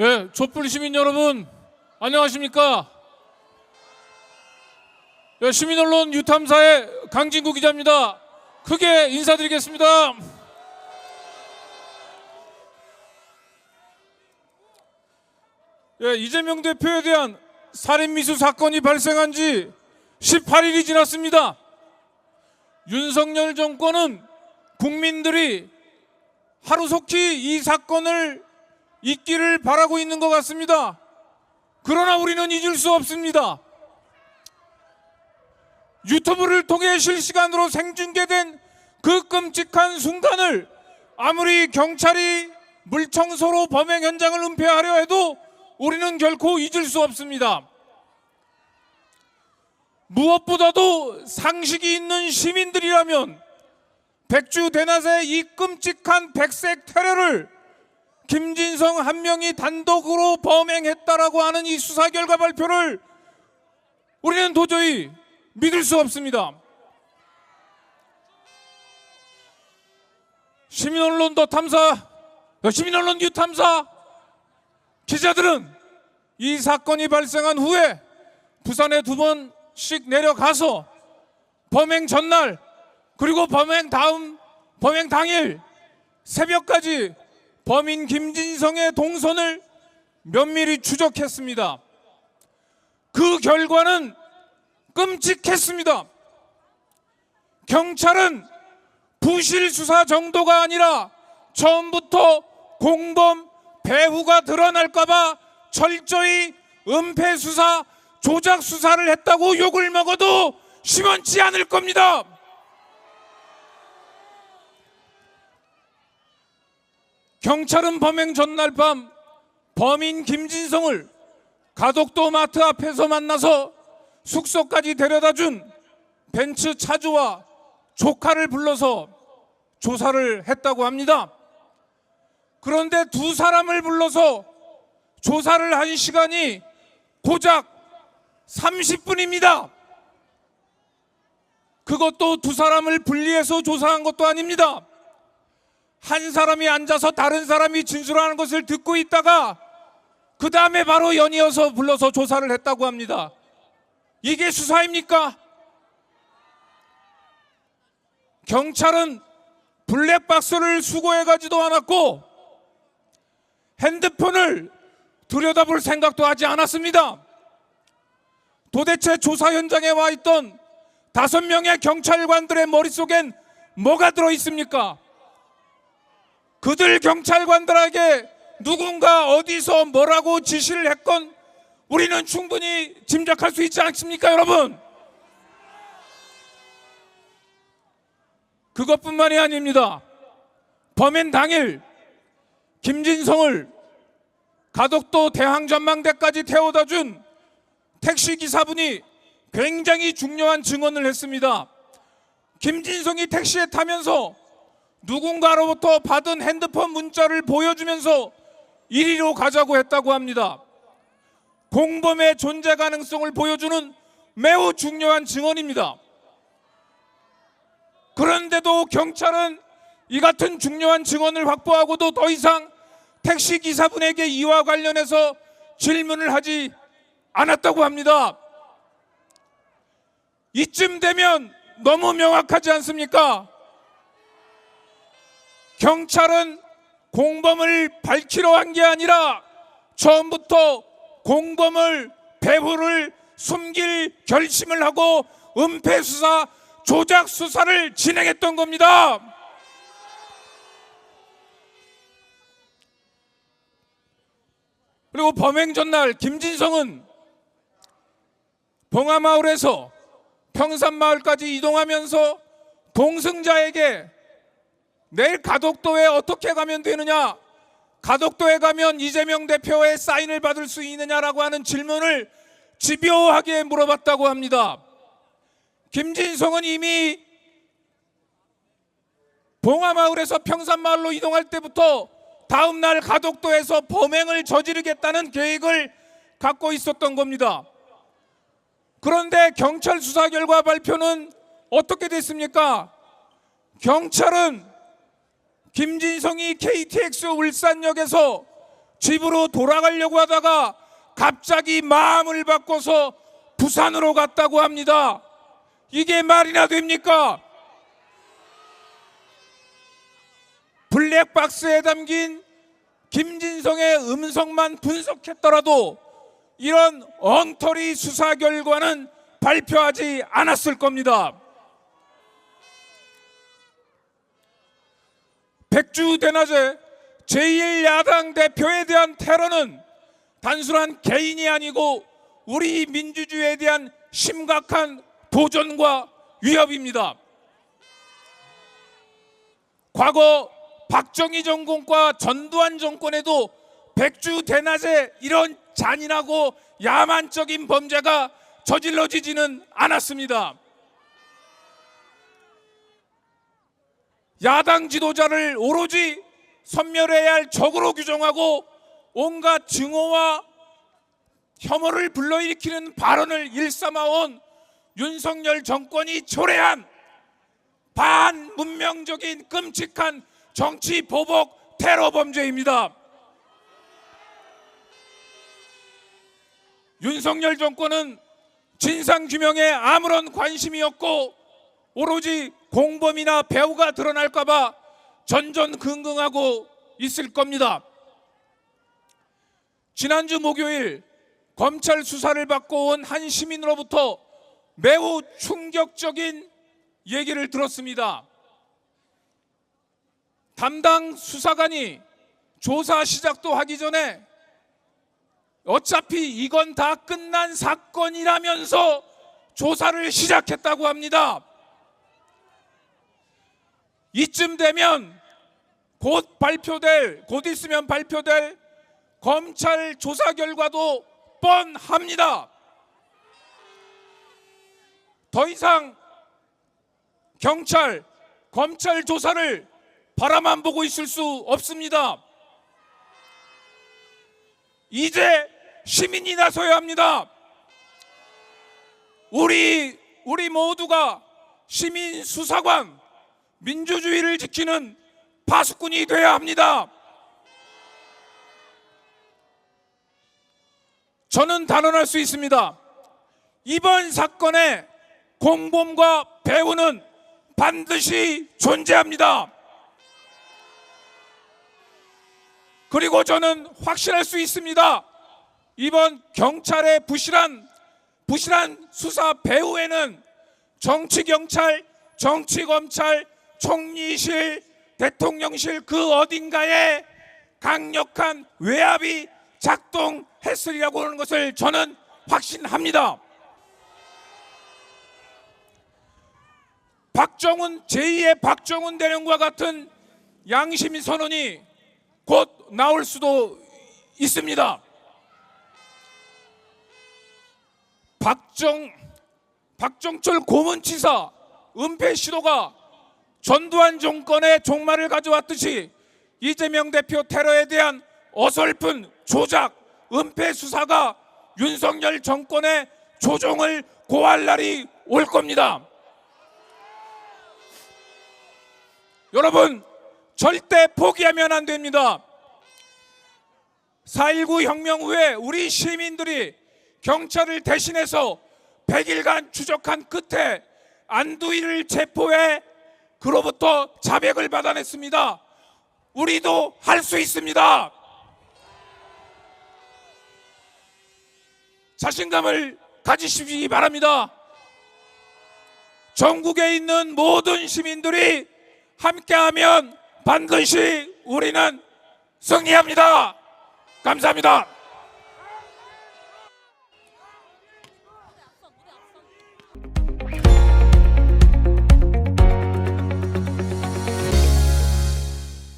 예, 촛불 시민 여러분 안녕하십니까? 예, 시민언론 유탐사의 강진구 기자입니다. 크게 인사드리겠습니다. 예, 이재명 대표에 대한 살인미수 사건이 발생한 지 18일이 지났습니다. 윤석열 정권은 국민들이 하루속히 이 사건을 잊기를 바라고 있는 것 같습니다. 그러나 우리는 잊을 수 없습니다. 유튜브를 통해 실시간으로 생중계된 그 끔찍한 순간을 아무리 경찰이 물청소로 범행 현장을 은폐하려 해도 우리는 결코 잊을 수 없습니다. 무엇보다도 상식이 있는 시민들이라면 백주 대낮에 이 끔찍한 백색 테러를 김진성 한 명이 단독으로 범행했다라고 하는 이 수사 결과 발표를 우리는 도저히 믿을 수 없습니다. 시민언론 유탐사 기자들은 이 사건이 발생한 후에 부산에 2번씩 내려가서 범행 전날 그리고 범행 당일 새벽까지 범인 김진성의 동선을 면밀히 추적했습니다. 그 결과는 끔찍했습니다. 경찰은 부실 수사 정도가 아니라 처음부터 공범 배후가 드러날까봐 철저히 은폐 수사, 조작 수사를 했다고 욕을 먹어도 심원치 않을 겁니다. 경찰은 범행 전날 밤 범인 김진성을 가덕도 마트 앞에서 만나서 숙소까지 데려다준 벤츠 차주와 조카를 불러서 조사를 했다고 합니다. 그런데 두 사람을 불러서 조사를 한 시간이 고작 30분입니다. 그것도 두 사람을 분리해서 조사한 것도 아닙니다. 한 사람이 앉아서 다른 사람이 진술하는 것을 듣고 있다가 그 다음에 바로 연이어서 불러서 조사를 했다고 합니다. 이게 수사입니까? 경찰은 블랙박스를 수거해가지도 않았고 핸드폰을 들여다볼 생각도 하지 않았습니다. 도대체 조사 현장에 와 있던 5명의 경찰관들의 머릿속엔 뭐가 들어있습니까? 그들 경찰관들에게 누군가 어디서 뭐라고 지시를 했건 우리는 충분히 짐작할 수 있지 않습니까, 여러분? 그것뿐만이 아닙니다. 범행 당일 김진성을 가덕도 대항전망대까지 태워다 준 택시기사분이 굉장히 중요한 증언을 했습니다. 김진성이 택시에 타면서 누군가로부터 받은 핸드폰 문자를 보여주면서 이리로 가자고 했다고 합니다. 공범의 존재 가능성을 보여주는 매우 중요한 증언입니다. 그런데도 경찰은 이 같은 중요한 증언을 확보하고도 더 이상 택시기사분에게 이와 관련해서 질문을 하지 않았다고 합니다. 이쯤 되면 너무 명확하지 않습니까? 경찰은 공범을 밝히려 한 게 아니라 처음부터 공범을 배후를 숨길 결심을 하고 은폐 수사, 조작 수사를 진행했던 겁니다. 그리고 범행 전날 김진성은 봉하마을에서 평산마을까지 이동하면서 동승자에게 내일 가덕도에 어떻게 가면 되느냐, 가덕도에 가면 이재명 대표의 사인을 받을 수 있느냐라고 하는 질문을 집요하게 물어봤다고 합니다. 김진성은 이미 봉하마을에서 평산마을로 이동할 때부터 다음 날 가덕도에서 범행을 저지르겠다는 계획을 갖고 있었던 겁니다. 그런데 경찰 수사 결과 발표는 어떻게 됐습니까? 경찰은 김진성이 KTX 울산역에서 집으로 돌아가려고 하다가 갑자기 마음을 바꿔서 부산으로 갔다고 합니다. 이게 말이나 됩니까? 블랙박스에 담긴 김진성의 음성만 분석했더라도 이런 엉터리 수사 결과는 발표하지 않았을 겁니다. 백주대낮에 제1야당 대표에 대한 테러는 단순한 개인이 아니고 우리 민주주의에 대한 심각한 도전과 위협입니다. 과거 박정희 정권과 전두환 정권에도 백주대낮에 이런 잔인하고 야만적인 범죄가 저질러지지는 않았습니다. 야당 지도자를 오로지 섬멸해야 할 적으로 규정하고 온갖 증오와 혐오를 불러일으키는 발언을 일삼아온 윤석열 정권이 초래한 반문명적인 끔찍한 정치 보복 테러 범죄입니다. 윤석열 정권은 진상규명에 아무런 관심이 없고 오로지 공범이나 배우가 드러날까 봐 전전긍긍하고 있을 겁니다. 지난주 목요일 검찰 수사를 받고 온 한 시민으로부터 매우 충격적인 얘기를 들었습니다. 담당 수사관이 조사 시작도 하기 전에 어차피 이건 다 끝난 사건이라면서 조사를 시작했다고 합니다. 이쯤 되면 곧 있으면 발표될 검찰 조사 결과도 뻔합니다. 더 이상 경찰, 검찰 조사를 바라만 보고 있을 수 없습니다. 이제 시민이 나서야 합니다. 우리 모두가 시민 수사관, 민주주의를 지키는 파수꾼이 돼야 합니다. 저는 단언할 수 있습니다. 이번 사건의 공범과 배우는 반드시 존재합니다. 그리고 저는 확신할 수 있습니다. 이번 경찰의 부실한 수사 배후에는 정치경찰, 정치검찰, 총리실, 대통령실 그 어딘가에 강력한 외압이 작동했으리라고 하는 것을 저는 확신합니다. 박정훈 제2의 박정훈 대령과 같은 양심 선언이 곧 나올 수도 있습니다. 박정철 고문치사 은폐 시도가 전두환 정권의 종말을 가져왔듯이 이재명 대표 테러에 대한 어설픈 조작, 은폐 수사가 윤석열 정권의 조종을 고할 날이 올 겁니다. 여러분, 절대 포기하면 안 됩니다. 4.19 혁명 후에 우리 시민들이 경찰을 대신해서 100일간 추적한 끝에 안두희를 체포해 그로부터 자백을 받아냈습니다. 우리도 할 수 있습니다. 자신감을 가지시기 바랍니다. 전국에 있는 모든 시민들이 함께하면 반드시 우리는 승리합니다. 감사합니다.